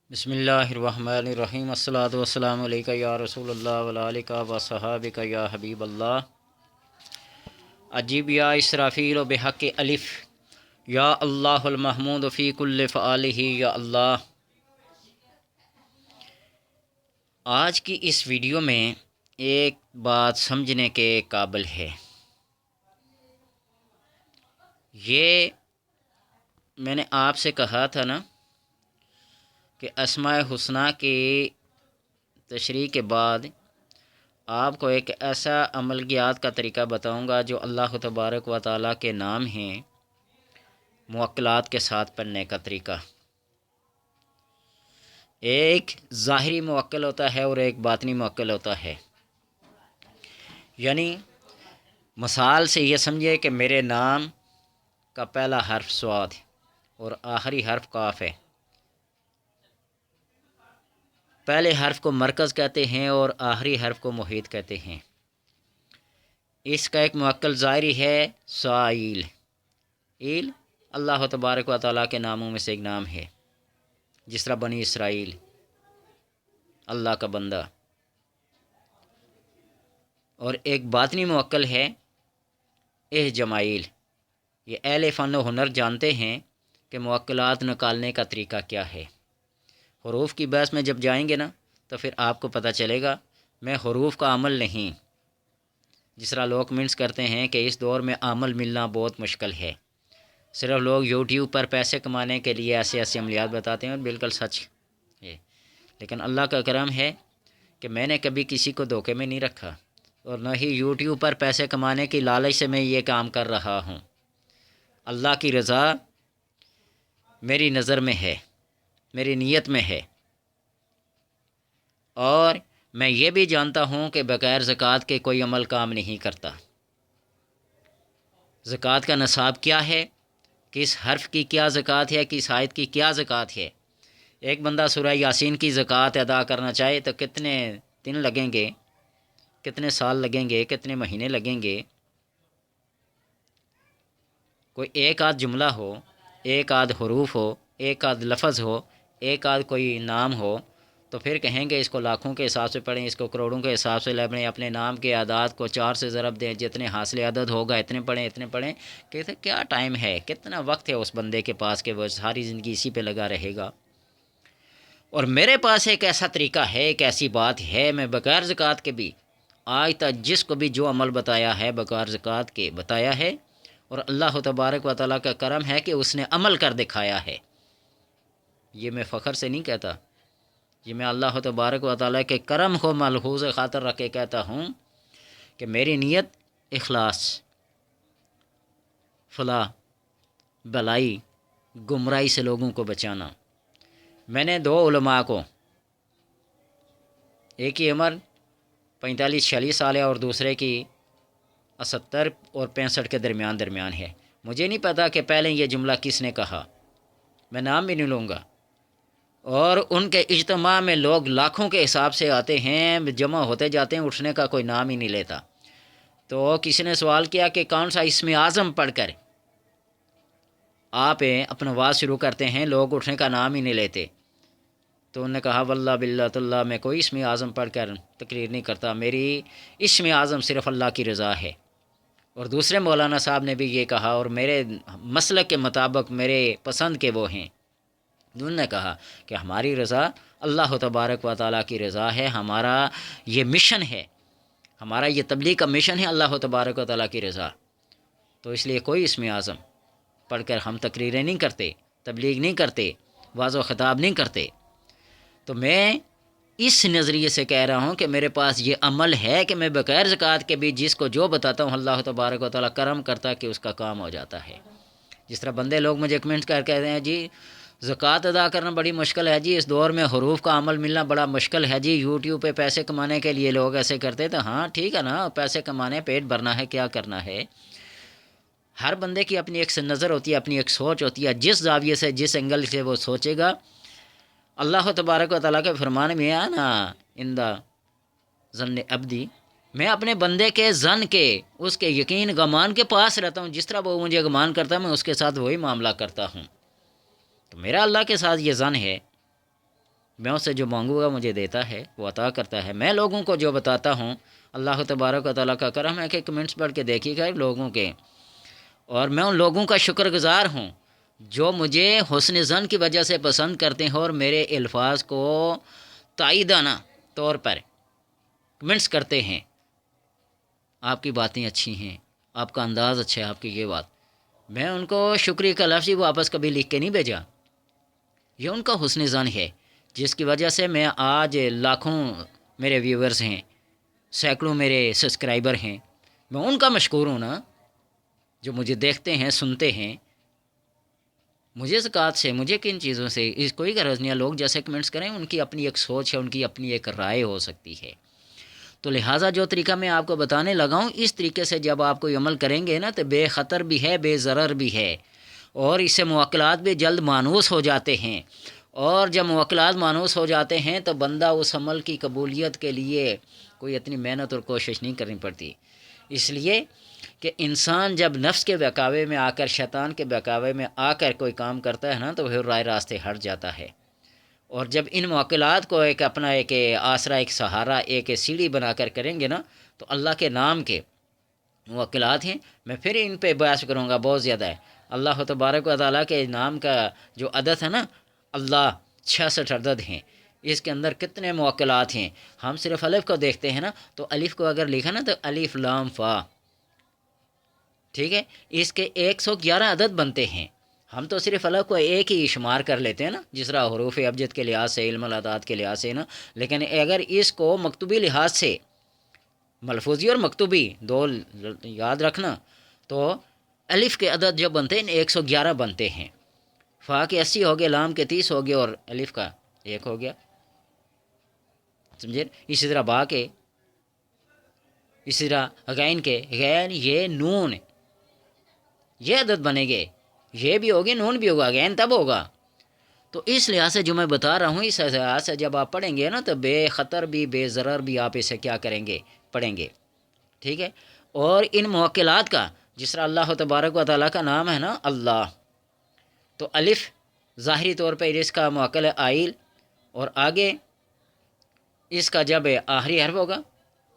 بسم اللہ الرحمن الرحیم الصلاۃ والسلام علیکہ یا رسول اللہ وعلیکہ وصحابکہ یا حبیب اللہ عجیب یا اسرافیل و بحق الف یا اللہ المحمود فی کل فعالہ یا اللہ۔ آج کی اس ویڈیو میں ایک بات سمجھنے کے قابل ہے۔ یہ میں نے آپ سے کہا تھا نا کہ اسماء الحسنی کی تشریح کے بعد آپ کو ایک ایسا عملیات کا طریقہ بتاؤں گا جو اللہ تبارک و تعالیٰ کے نام ہیں موکلات کے ساتھ پڑھنے کا طریقہ۔ ایک ظاہری موکل ہوتا ہے اور ایک باطنی موکل ہوتا ہے، یعنی مثال سے یہ سمجھے کہ میرے نام کا پہلا حرف صاد اور آخری حرف قاف ہے۔ پہلے حرف کو مرکز کہتے ہیں اور آخری حرف کو محیط کہتے ہیں۔ اس کا ایک موکل ظاہری ہے سائل۔ ایل اللہ تبارک و تعالیٰ کے ناموں میں سے ایک نام ہے، جس طرح بنی اسرائیل، اللہ کا بندہ۔ اور ایک باطنی موکل ہے جمائل۔ یہ اہل فن و ہنر جانتے ہیں کہ موکلات نکالنے کا طریقہ کیا ہے۔ حروف کی بحث میں جب جائیں گے نا تو پھر آپ کو پتہ چلے گا۔ میں حروف کا عمل نہیں، جس طرح لوگ کمنٹس کرتے ہیں کہ اس دور میں عمل ملنا بہت مشکل ہے، صرف لوگ یوٹیوب پر پیسے کمانے کے لیے ایسے ایسے عملیات بتاتے ہیں، اور بالکل سچ ہے۔ لیکن اللہ کا کرم ہے کہ میں نے کبھی کسی کو دھوکے میں نہیں رکھا، اور نہ ہی یوٹیوب پر پیسے کمانے کی لالچ سے میں یہ کام کر رہا ہوں۔ اللہ کی رضا میری نظر میں ہے، میری نیت میں ہے، اور میں یہ بھی جانتا ہوں کہ بغیر زکوٰۃ کے کوئی عمل کام نہیں کرتا۔ زکوٰۃ کا نصاب کیا ہے، کس حرف کی کیا زکوٰۃ ہے، کس آیت کی کیا زکوٰۃ ہے۔ ایک بندہ سورہ یاسین کی زکوٰۃ ادا کرنا چاہے تو کتنے دن لگیں گے، کتنے سال لگیں گے، کتنے مہینے لگیں گے۔ کوئی ایک آدھ جملہ ہو، ایک آدھ حروف ہو، ایک آدھ لفظ ہو، ایک آدھ کوئی نام ہو تو پھر کہیں گے اس کو لاکھوں کے حساب سے پڑھیں، اس کو کروڑوں کے حساب سے لیں، اپنے نام کے اعداد کو 4 سے ضرب دیں، جتنے حاصل عدد ہوگا اتنے پڑھیں اتنے پڑھیں۔ کہتے کیا ٹائم ہے، کتنا وقت ہے اس بندے کے پاس کہ وہ ساری زندگی اسی پہ لگا رہے گا۔ اور میرے پاس ایک ایسا طریقہ ہے، ایک ایسی بات ہے، میں بغیر زکوٰۃ کے بھی آج تک جس کو بھی جو عمل بتایا ہے بغیر زکوٰۃ کے بتایا ہے، اور اللہ تبارک و تعالیٰ کا کرم ہے کہ اس نے عمل کر دکھایا ہے۔ یہ میں فخر سے نہیں کہتا، یہ میں اللہ تبارک و تعالیٰ کے کرم کو ملحوظ خاطر رکھ کے کہتا ہوں کہ میری نیت اخلاص، فلاح، بلائی، گمراہی سے لوگوں کو بچانا۔ میں نے 2 علماء کو، ایک کی عمر 45-46 سال ہے اور دوسرے کی 70 اور 65 کے درمیان ہے۔ مجھے نہیں پتا کہ پہلے یہ جملہ کس نے کہا، میں نام بھی نہیں لوں گا۔ اور ان کے اجتماع میں لوگ لاکھوں کے حساب سے آتے ہیں، جمع ہوتے جاتے ہیں، اٹھنے کا کوئی نام ہی نہیں لیتا۔ تو کسی نے سوال کیا کہ کون سا اسم اعظم پڑھ کر آپ اپنا واز شروع کرتے ہیں، لوگ اٹھنے کا نام ہی نہیں لیتے۔ تو انہوں نے کہا واللہ باللہ تاللہ میں کوئی اسم اعظم پڑھ کر تقریر نہیں کرتا، میری اسم اعظم صرف اللہ کی رضا ہے۔ اور دوسرے مولانا صاحب نے بھی یہ کہا، اور میرے مسلک کے مطابق میرے پسند کے وہ ہیں، انہوں نے کہا کہ ہماری رضا اللہ تبارک و تعالیٰ کی رضا ہے، ہمارا یہ مشن ہے، ہمارا یہ تبلیغ کا مشن ہے اللہ تبارک و تعالیٰ کی رضا۔ تو اس لیے کوئی اسم اعظم پڑھ کر ہم تقریریں نہیں کرتے، تبلیغ نہیں کرتے، واض و خطاب نہیں کرتے۔ تو میں اس نظریے سے کہہ رہا ہوں کہ میرے پاس یہ عمل ہے کہ میں بغیر زکوٰۃ کے بھی جس کو جو بتاتا ہوں اللہ تبارک و تعالیٰ کرم کرتا ہے کہ اس کا کام ہو جاتا ہے۔ جس طرح بندے لوگ مجھے کمنٹ کر کہتے ہیں جی زکوٰۃ ادا کرنا بڑی مشکل ہے، جی اس دور میں حروف کا عمل ملنا بڑا مشکل ہے، جی یوٹیوب پہ پیسے کمانے کے لیے لوگ ایسے کرتے تو ہاں ٹھیک ہے نا، پیسے کمانے، پیٹ بھرنا ہے، کیا کرنا ہے۔ ہر بندے کی اپنی ایک نظر ہوتی ہے، اپنی ایک سوچ ہوتی ہے، جس زاویے سے جس اینگل سے وہ سوچے گا۔ اللہ تبارک و تعالیٰ کے فرمان میں ہے نا اندہ ظن عبدی، میں اپنے بندے کے ظن کے، اس کے یقین گمان کے پاس رہتا ہوں، جس طرح وہ مجھے گمان کرتا ہے میں اس کے ساتھ وہی معاملہ کرتا ہوں۔ تو میرا اللہ کے ساتھ یہ ظن ہے میں اس سے جو مانگوں گا مجھے دیتا ہے، وہ عطا کرتا ہے۔ میں لوگوں کو جو بتاتا ہوں، اللہ تبارک و تعالیٰ کا کرم ہے کہ کمنٹس پڑھ کے دیکھیے گا لوگوں کے، اور میں ان لوگوں کا شکر گزار ہوں جو مجھے حسن ظن کی وجہ سے پسند کرتے ہیں اور میرے الفاظ کو تائیدانہ طور پر کمنٹس کرتے ہیں، آپ کی باتیں اچھی ہیں، آپ کا انداز اچھا ہے، آپ کی یہ بات، میں ان کو شکریہ کا لفظ ہی واپس کبھی لکھ کے نہیں بھیجا۔ یہ ان کا حسن ظن ہے جس کی وجہ سے میں آج لاکھوں میرے ویورز ہیں، سینکڑوں میرے سبسکرائبر ہیں، میں ان کا مشکور ہوں نا، جو مجھے دیکھتے ہیں، سنتے ہیں۔ مجھے زکوٰۃ سے، مجھے کن چیزوں سے اس کوئی غرض نہیں ہے، لوگ جیسے کمنٹس کریں ان کی اپنی ایک سوچ ہے، ان کی اپنی ایک رائے ہو سکتی ہے۔ تو لہٰذا جو طریقہ میں آپ کو بتانے لگا ہوں، اس طریقے سے جب آپ کوئی عمل کریں گے نا تو بے خطر بھی ہے، بے ضرر بھی ہے، اور اس سے موکلات بھی جلد مانوس ہو جاتے ہیں، اور جب موکلات مانوس ہو جاتے ہیں تو بندہ اس عمل کی قبولیت کے لیے کوئی اتنی محنت اور کوشش نہیں کرنی پڑتی۔ اس لیے کہ انسان جب نفس کے بہکاوے میں آ کر، شیطان کے بہکاوے میں آ کر کوئی کام کرتا ہے نا تو وہ رائے راستے ہٹ جاتا ہے، اور جب ان موکلات کو ایک اپنا ایک آسرا، ایک سہارا، ایک سیڑھی بنا کر کریں گے نا تو اللہ کے نام کے موکلات ہیں، میں پھر ان پہ بحث کروں گا بہت زیادہ ہے۔ اللہ تبارک و تعالیٰ کے نام کا جو عدد ہے نا، اللہ 66 عدد ہیں، اس کے اندر کتنے موکلات ہیں۔ ہم صرف الف کو دیکھتے ہیں نا، تو الف کو اگر لکھا نا تو الف لام فا، ٹھیک ہے، اس کے 111 عدد بنتے ہیں۔ ہم تو صرف الف کو ایک ہی شمار کر لیتے ہیں نا، جس طرح حروف ابجد کے لحاظ سے، علم الاعداد کے لحاظ سے نا، لیکن اگر اس کو مکتوبی لحاظ سے، ملفوظی اور مکتوبی دو یاد رکھنا، تو الف کے عدد جو بنتے ہیں 111 بنتے ہیں، فا کے 80 ہو گئے، لام کے 30 ہو گئے، اور الف کا 1 ہو گیا، سمجھے؟ اسی طرح با کے، اسی طرح غین کے، غین یہ نون، یہ عدد بنے گے، یہ بھی ہوگی، نون بھی ہوگا، غین تب ہوگا۔ تو اس لحاظ سے جو میں بتا رہا ہوں، اس لحاظ سے جب آپ پڑھیں گے نا تو بے خطر بھی، بے ضرر بھی آپ اسے کیا کریں گے، پڑھیں گے، ٹھیک ہے۔ اور ان موکلات کا، جس طرح اللہ تبارک و تعالیٰ کا نام ہے نا اللہ، تو الف ظاہری طور پہ اس کا موکل ہے آئل، اور آگے اس کا جب آخری حرف ہوگا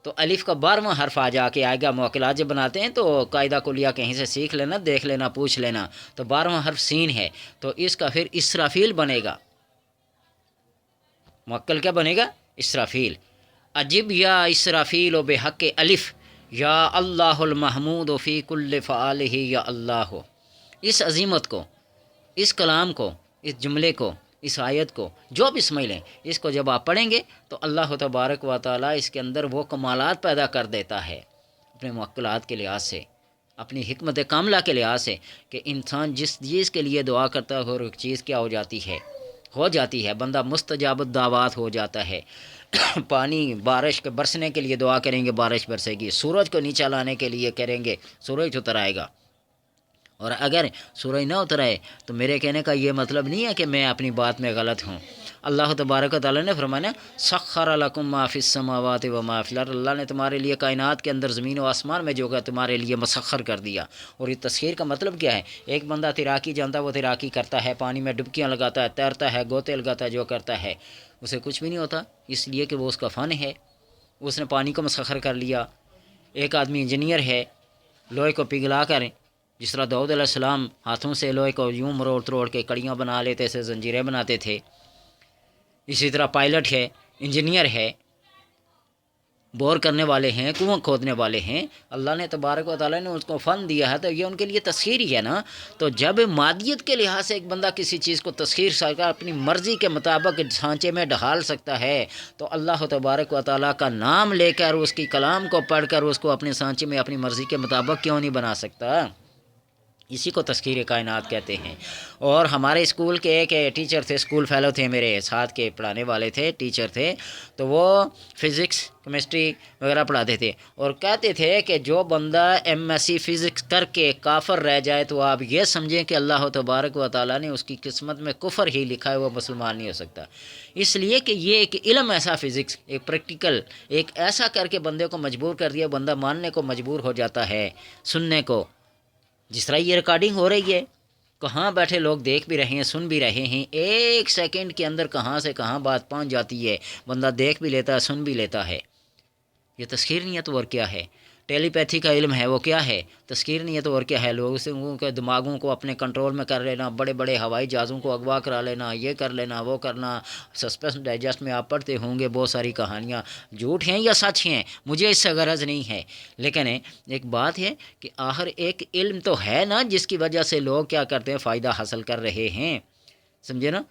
تو الف کا 12واں حرف آ جا کے آئے گا۔ موکلات جب بناتے ہیں تو قاعدہ کلیہ کہیں سے سیکھ لینا، دیکھ لینا، پوچھ لینا، تو 12واں حرف سین ہے، تو اس کا پھر اسرافیل بنے گا۔ موکل کیا بنے گا؟ اسرافیل۔ عجب یا اسرافیل و بحق الف یا اللہ المحمود و فی کل فعالہ یا اللہ۔ اس عظیمت کو، اس کلام کو، اس جملے کو، اس آیت کو، جو بھی سمجھ لیں، اس کو جب آپ پڑھیں گے تو اللہ تبارک و تعالیٰ اس کے اندر وہ کمالات پیدا کر دیتا ہے اپنے موکلات کے لحاظ سے، اپنی حکمت کاملہ کے لحاظ سے، کہ انسان جس چیز کے لیے دعا کرتا ہے اور ایک چیز کیا ہو جاتی ہے، بندہ مستجاب الدعوات ہو جاتا ہے۔ پانی، بارش کے برسنے کے لیے دعا کریں گے، بارش برسے گی، سورج کو نیچا لانے کے لیے کریں گے، سورج اتر آئے گا، اور اگر سورج نہ اترائے تو میرے کہنے کا یہ مطلب نہیں ہے کہ میں اپنی بات میں غلط ہوں۔ اللہ تبارک و تعالیٰ نے فرمایا سخر لکم ما فی السماوات و ما فی الارض، اللہ نے تمہارے لیے کائنات کے اندر، زمین و آسمان میں جو ہے تمہارے لیے مسخر کر دیا۔ اور یہ تسخیر کا مطلب کیا ہے؟ ایک بندہ تیراکی جانتا ہے، وہ تیراکی کرتا ہے، پانی میں ڈبکیاں لگاتا ہے، تیرتا ہے، گوتے لگاتا ہے، جو کرتا ہے اسے کچھ بھی نہیں ہوتا، اس لیے کہ وہ اس کا فن ہے، اس نے پانی کو مسخر کر لیا۔ ایک آدمی انجینئر ہے، لوہے کو پگھلا کر، جس طرح داؤد علیہ السلام ہاتھوں سے لوہے کو یوں مروڑ کے کڑیاں بنا لیتے تھے، زنجیریں بناتے تھے، اسی طرح پائلٹ ہے، انجینئر ہے، بور کرنے والے ہیں، کنواں کھودنے والے ہیں، اللہ نے تبارک و تعالیٰ نے اس کو فن دیا ہے، تو یہ ان کے لیے تسخیر ہی ہے نا۔ تو جب مادیت کے لحاظ سے ایک بندہ کسی چیز کو تسخیر سکتا، اپنی مرضی کے مطابق سانچے میں ڈھال سکتا ہے، تو اللہ تبارک و تعالیٰ کا نام لے کر، اس کی کلام کو پڑھ کر، اس کو اپنے سانچے میں اپنی مرضی کے مطابق کیوں نہیں بنا سکتا؟ اسی کو تسخیر کائنات کہتے ہیں۔ اور ہمارے اسکول کے ایک ٹیچر تھے، اسکول فیلو تھے، میرے ساتھ کے پڑھانے والے تھے، ٹیچر تھے، تو وہ فزکس، کیمسٹری وغیرہ پڑھاتے تھے، اور کہتے تھے کہ جو بندہ ایم ایس سی فزکس کر کے کافر رہ جائے تو آپ یہ سمجھیں کہ اللہ تبارک و تعالیٰ نے اس کی قسمت میں کفر ہی لکھا ہے، وہ مسلمان نہیں ہو سکتا۔ اس لیے کہ یہ ایک علم ایسا، فزکس ایک پریکٹیکل، ایک ایسا کر کے بندے کو مجبور کر دیا، بندہ ماننے کو مجبور ہو جاتا ہے، سننے کو، جس طرح یہ ریکارڈنگ ہو رہی ہے، کہاں بیٹھے لوگ دیکھ بھی رہے ہیں، سن بھی رہے ہیں، ایک سیکنڈ کے اندر کہاں سے کہاں بات پہنچ جاتی ہے، بندہ دیکھ بھی لیتا ہے، سن بھی لیتا ہے۔ یہ تسخیر نیت اور کیا ہے؟ ٹیلی پیتھی کا علم ہے وہ کیا ہے؟ تسخیر نیت اور کیا ہے؟ لوگوں کے دماغوں کو اپنے کنٹرول میں کر لینا، بڑے بڑے ہوائی جہازوں کو اغوا کرا لینا، یہ کر لینا، وہ کرنا۔ سسپینس ڈائجسٹ میں آپ پڑھتے ہوں گے بہت ساری کہانیاں، جھوٹ ہیں یا سچ ہیں مجھے اس سے غرض نہیں ہے، لیکن ایک بات ہے کہ آخر ایک علم تو ہے نا جس کی وجہ سے لوگ کیا کرتے ہیں، فائدہ حاصل کر رہے ہیں، سمجھے نا؟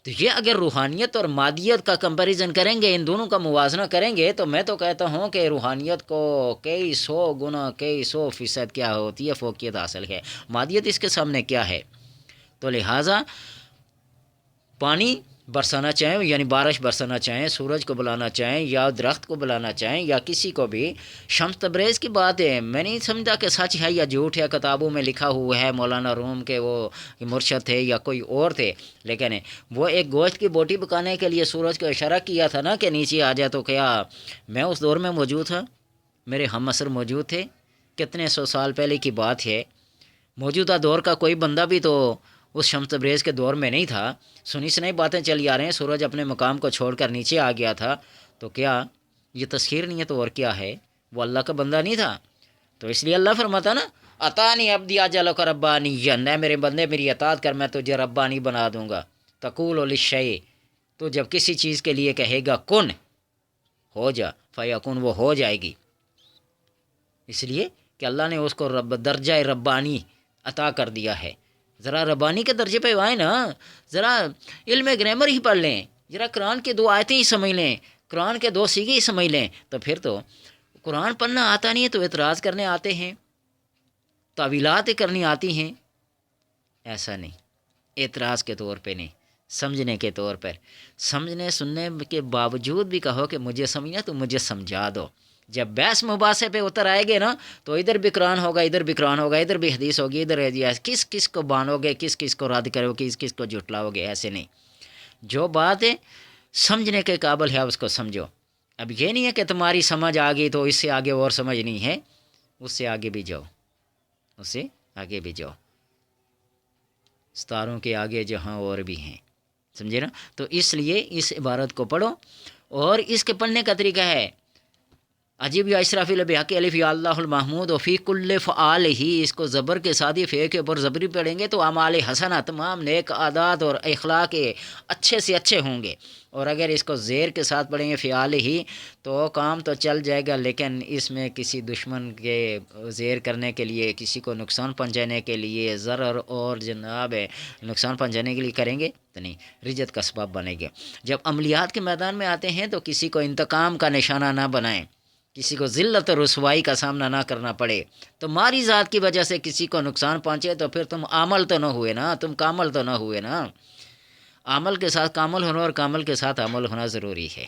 تو یہ اگر روحانیت اور مادیت کا کمپیریزن کریں گے، ان دونوں کا موازنہ کریں گے، تو میں تو کہتا ہوں کہ روحانیت کو کئی سو گنا، کئی 100% کیا ہوتی ہے، فوقیت حاصل ہے۔ مادیت اس کے سامنے کیا ہے؟ تو لہٰذا پانی برسانا چاہیں، یعنی بارش برسانا چاہیں، سورج کو بلانا چاہیں، یا درخت کو بلانا چاہیں، یا کسی کو بھی، شمس تبریز کی بات ہے، میں نہیں سمجھتا کہ سچ ہے یا جھوٹ ہے، کتابوں میں لکھا ہوا ہے، مولانا روم کے وہ مرشد تھے یا کوئی اور تھے، لیکن وہ ایک گوشت کی بوٹی پکانے کے لیے سورج کو اشارہ کیا تھا نا کہ نیچے آ جائے، تو کیا میں اس دور میں موجود تھا؟ میرے ہم عصر موجود تھے؟ کتنے 100 سال پہلے کی بات ہے۔ موجودہ دور کا کوئی بندہ بھی تو اس شمس تبریز کے دور میں نہیں تھا۔ سنی سنائی باتیں چلی آ رہے ہیں، سورج اپنے مقام کو چھوڑ کر نیچے آ گیا تھا، تو کیا یہ تسخیر نہیں ہے تو اور کیا ہے؟ وہ اللہ کا بندہ نہیں تھا؟ تو اس لیے اللہ فرماتا نا، عطانی عبدی اجل کا ربانی، اے میرے بندے میری اطاعت کر، میں تجھے ربانی بنا دوں گا۔ تقول للشیء، تو جب کسی چیز کے لیے کہے گا کن، ہو جا، فیکون، وہ ہو جائے گی۔ اس لیے کہ اللہ نے اس کو درجہ ربانی عطا کر دیا ہے۔ ذرا ربانی کے درجے پہ آئیں نا، ذرا علم گرامر ہی پڑھ لیں، ذرا قرآن کی 2 آیتیں ہی سمجھ لیں، قرآن کے 2 سیغے ہی سمجھ لیں، تو پھر تو قرآن پڑھنا آتا نہیں ہے تو اعتراض کرنے آتے ہیں، تعویلات کرنی آتی ہیں۔ ایسا نہیں، اعتراض کے طور پہ نہیں، سمجھنے کے طور پر، سمجھنے سننے کے باوجود بھی کہو کہ مجھے سمجھنا تو مجھے سمجھا دو۔ جب بحث مباحثے پہ اتر آئے گے نا، تو ادھر بھی قرآن ہوگا، ادھر بھی قرآن ہوگا، ادھر بھی حدیث ہوگی، ادھر حدیث، کس کس کو بانو گے، کس کس کو رد کرو گے، کس کس کو جھٹلاؤ گے؟ ایسے نہیں، جو بات ہے سمجھنے کے قابل ہے اس کو سمجھو۔ اب یہ نہیں ہے کہ تمہاری سمجھ آ گئی تو اس سے آگے اور سمجھ نہیں ہے، اس سے آگے بھی جاؤ، اس سے آگے بھی جاؤ، ستاروں کے آگے جہاں اور بھی ہیں، سمجھے نا؟ تو اس لیے اس عبارت کو پڑھو، اور اس کے پڑھنے کا طریقہ ہے عجیب یا اسرافیل بحق الف یا اللہ المحمود و فی کل فعال ہی، اس کو زبر کے ساتھ ہی فے کے اوپر زبری پڑھیں گے تو اعمال حسنہ، تمام نیک عادات اور اخلاق اچھے سے اچھے ہوں گے، اور اگر اس کو زیر کے ساتھ پڑھیں گے فعال ہی، تو کام تو چل جائے گا، لیکن اس میں کسی دشمن کے زیر کرنے کے لیے، کسی کو نقصان پہنچانے کے لیے، ضرر اور جناب نقصان پہنچانے کے لیے کریں گے تو نہیں، رجت کا سبب بنے گے۔ جب عملیات کے میدان میں آتے ہیں تو کسی کو انتقام کا نشانہ نہ بنائیں، کسی کو ذلت اور رسوائی کا سامنا نہ کرنا پڑے، تمہاری ذات کی وجہ سے کسی کو نقصان پہنچے تو پھر تم عامل تو نہ ہوئے نا، تم کامل تو نہ ہوئے نا۔ عمل کے ساتھ کامل ہونا اور کامل کے ساتھ عمل ہونا ضروری ہے،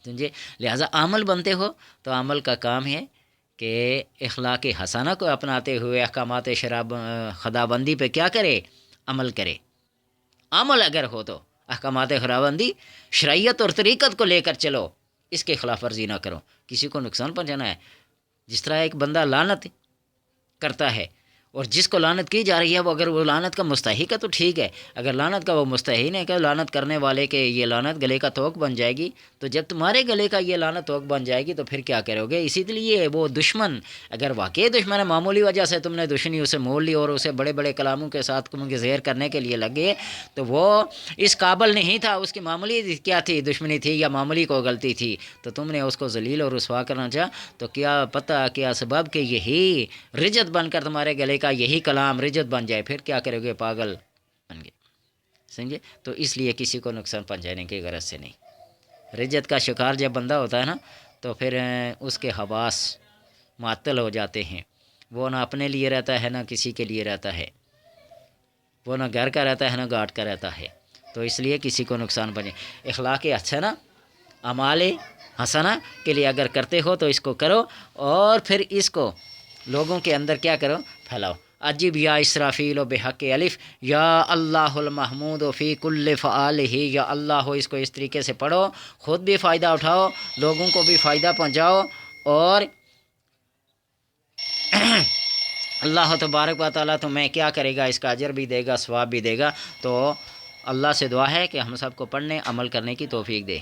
سمجھے؟ لہٰذا عمل بنتے ہو تو عمل کا کام ہے کہ اخلاق حسنہ کو اپناتے ہوئے احکامات خداوندی پہ کیا کرے؟ عمل کرے۔ عمل اگر ہو تو احکامات خداوندی، شرعیت اور طریقت کو لے کر چلو، اس کے خلاف ورزی نہ کرو۔ کسی کو نقصان پہنچانا ہے، جس طرح ایک بندہ لعنت کرتا ہے اور جس کو لعنت کی جا رہی ہے وہ اگر وہ لعنت کا مستحق ہے تو ٹھیک ہے، اگر لعنت کا وہ مستحق نہیں کہ لعنت کرنے والے کے یہ لعنت گلے کا توق بن جائے گی، تو جب تمہارے گلے کا یہ لعنت توق بن جائے گی تو پھر کیا کرو گے؟ اسی لیے وہ دشمن، اگر واقعی دشمن ہے، معمولی وجہ سے تم نے دشمنی اسے مول لی اور اسے بڑے بڑے کلاموں کے ساتھ تم کے زہر کرنے کے لیے لگے، تو وہ اس قابل نہیں تھا، اس کی معمولی کیا تھی؟ دشمنی تھی یا معمولی کو غلطی تھی، تو تم نے اس کو ذلیل اور رسوا کرنا چاہا، تو کیا پتہ کیا سبب کہ یہی رجت بن کر تمہارے گلے کا یہی کلام رجت بن جائے، پھر کیا کرو گے؟ پاگل بن گئے، سمجھے؟ تو اس لیے کسی کو نقصان پہنچانے کی غرض سے نہیں۔ رجت کا شکار جب بندہ ہوتا ہے نا تو پھر اس کے حواس معطل ہو جاتے ہیں، وہ نہ اپنے لیے رہتا ہے نہ کسی کے لیے رہتا ہے، وہ نہ گھر کا رہتا ہے نہ گھاٹ کا رہتا ہے، تو اس لیے کسی کو نقصان پہنچے۔ اخلاق حسنہ، اعمال حسنہ کے لیے اگر کرتے ہو تو اس کو کرو، اور پھر اس کو لوگوں کے اندر کیا کرو؟ پھیلاؤ۔ عجیب یا اسرافیل و بحق الف یا اللہ المحمود و فی کل فعال ہی، یا اللہ ہو، اس کو اس طریقے سے پڑھو، خود بھی فائدہ اٹھاؤ، لوگوں کو بھی فائدہ پہنچاؤ، اور اللہ تبارک و تعالیٰ تمہیں کیا کرے گا، اس کا اجر بھی دے گا، ثواب بھی دے گا۔ تو اللہ سے دعا ہے کہ ہم سب کو پڑھنے عمل کرنے کی توفیق دے۔